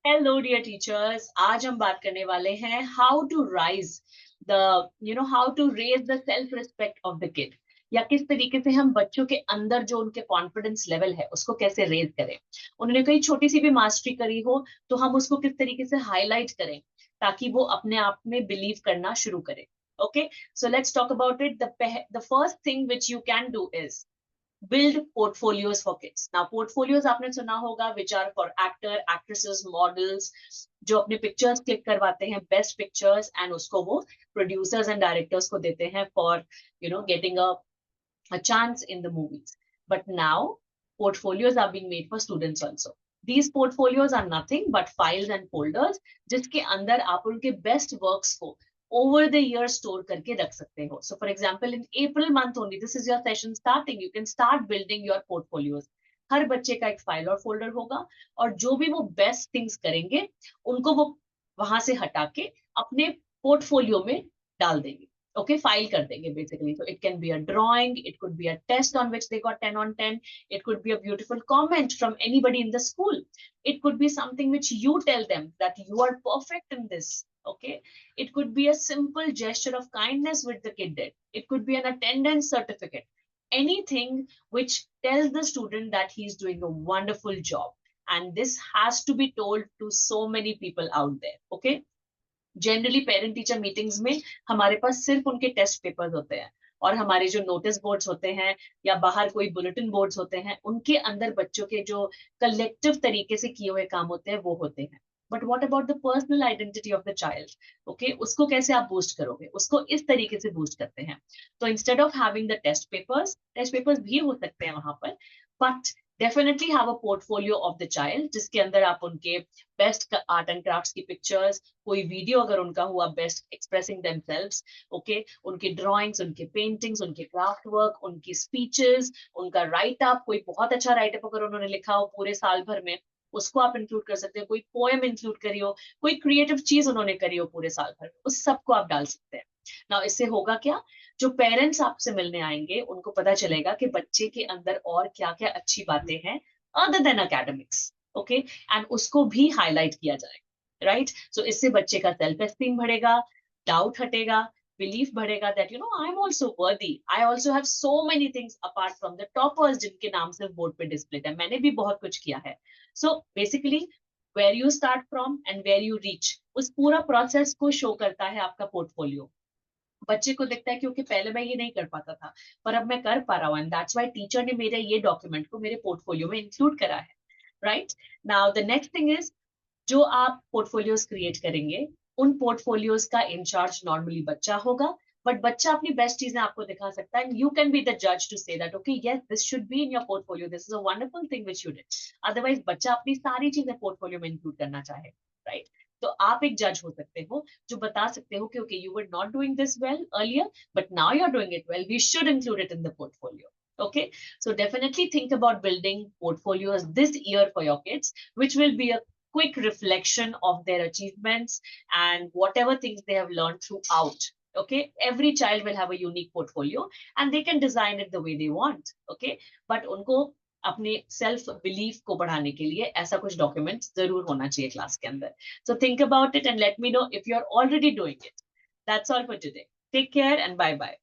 Hello dear teachers, आज हम बात करने वाले हैं how to rise the how to raise the self respect of the kid, या किस तरीके से हम बच्चों के अंदर जो उनके कॉन्फिडेंस लेवल है उसको कैसे रेज करें। उन्होंने कोई छोटी सी भी मास्टरी करी हो तो हम उसको किस तरीके से हाईलाइट करें ताकि वो अपने आप में बिलीव करना शुरू करें। Okay, so let's talk about it. The first thing which you can do is build portfolios for kids. Now portfolios आपने सुना होगा, which are for actor, actresses, models, जो अपने पिक्चर्स क्लिक करवाते हैं, बेस्ट पिक्चर्स, एंड उसको वो producers and directors को देते हैं for getting a chance in the movies. But now portfolios are being made for students also. These portfolios are nothing but files and folders जिसके अंदर आप उनके best works को over the year store करके रख सकते हो. So for example, in April month only, this is your session starting, you can start building your portfolios. हर बच्चे का एक फाइल और फोल्डर होगा, और जो भी वो बेस्ट थिंग्स करेंगे उनको वो वहां से हटा के अपने पोर्टफोलियो में डाल देंगे। Okay, file kar denge basically. So it can be a drawing, it could be a test on which they got 10 on 10, it could be a beautiful comment from anybody in the school, it could be something which you tell them that you are perfect in this. Okay, it could be a simple gesture of kindness which the kid did, it could be an attendance certificate, anything which tells the student that he is doing a wonderful job. And this has to be told to so many people out there. Okay, generally parent teacher meetings में हमारे पास सिर्फ उनके test papers होते हैं, और हमारे जो notice boards होते हैं या बाहर कोई बुलेटिन बोर्ड्स होते हैं उनके अंदर बच्चों के जो कलेक्टिव तरीके से किए हुए काम होते हैं वो होते हैं। But what about the personal identity of the child? Okay, उसको कैसे आप बूस्ट करोगे? उसको इस तरीके से बूस्ट करते हैं। तो instead of having the test papers भी हो सकते हैं वहां पर, but definitely have a portfolio of the child जिसके अंदर आप उनके बेस्ट आर्ट एंड क्राफ्ट्स की पिक्चर्स, कोई वीडियो अगर उनका हुआ बेस्ट एक्सप्रेसिंग देमसेल्व्स, ओके, उनके ड्राइंग्स, उनके पेंटिंग्स, उनके क्राफ्ट वर्क, उनकी स्पीचेस, उनका राइट अप, कोई बहुत अच्छा राइट अप अगर उन्होंने लिखा हो पूरे साल भर में उसको आप इंक्लूड कर सकते हैं, कोई पोएम इंक्लूड करी हो, कोई क्रिएटिव चीज उन्होंने करी हो पूरे साल भर में, उस सबको आप डाल सकते हैं ना। इससे होगा क्या, जो पेरेंट्स आपसे मिलने आएंगे उनको पता चलेगा कि बच्चे के अंदर और क्या क्या अच्छी बातें हैं other than academics. Okay, and उसको भी हाईलाइट किया जाएगा, राइट? सो इससे बच्चे का सेल्फ एस्टीम बढ़ेगा, डाउट हटेगा, बिलीफ बढ़ेगा दैट आई एम आल्सो वर्दी, I also have so many things apart from the toppers जिनके नाम सिर्फ बोर्ड पे डिस्प्ले है, मैंने भी बहुत कुछ किया है। So basically where you start from and where you reach, उस पूरा प्रोसेस को शो करता है आपका पोर्टफोलियो। बच्चे को दिखता है क्योंकि पहले मैं ये नहीं कर पाता था पर अब मैं कर पा रहा हूँ, एंड दैट्स व्हाई टीचर ने मेरे ये डॉक्यूमेंट को मेरे पोर्टफोलियो में इंक्लूड करा है, right? Now the next thing is, जो आप पोर्टफोलियोज क्रिएट करेंगे उन पोर्टफोलियोज का इंचार्ज नॉर्मली बच्चा होगा, बट बच्चा अपनी बेस्ट चीजें आपको दिखा सकता है, and you can be the जज to say that okay yes this should be in your portfolio, this is a wonderful thing which you did. Otherwise बच्चा अपनी सारी चीजें पोर्टफोलियो में इंक्लूड करना चाहे, राइट? तो आप एक जज हो सकते हो जो बता सकते हो कि okay you were not doing this well earlier but now you are doing it well, we should include it in the portfolio. Okay, so definitely think about building portfolios this year for your kids, which will be a quick reflection of their achievements and whatever things they have learned throughout. Okay, every child will have a unique portfolio and they can design it the way they want. Okay, but उनको अपने self belief को बढ़ाने के लिए ऐसा कुछ document जरूर होना चाहिए क्लास के अंदर। So think about it and let me know if you are already doing it. That's all for today, take care and bye bye.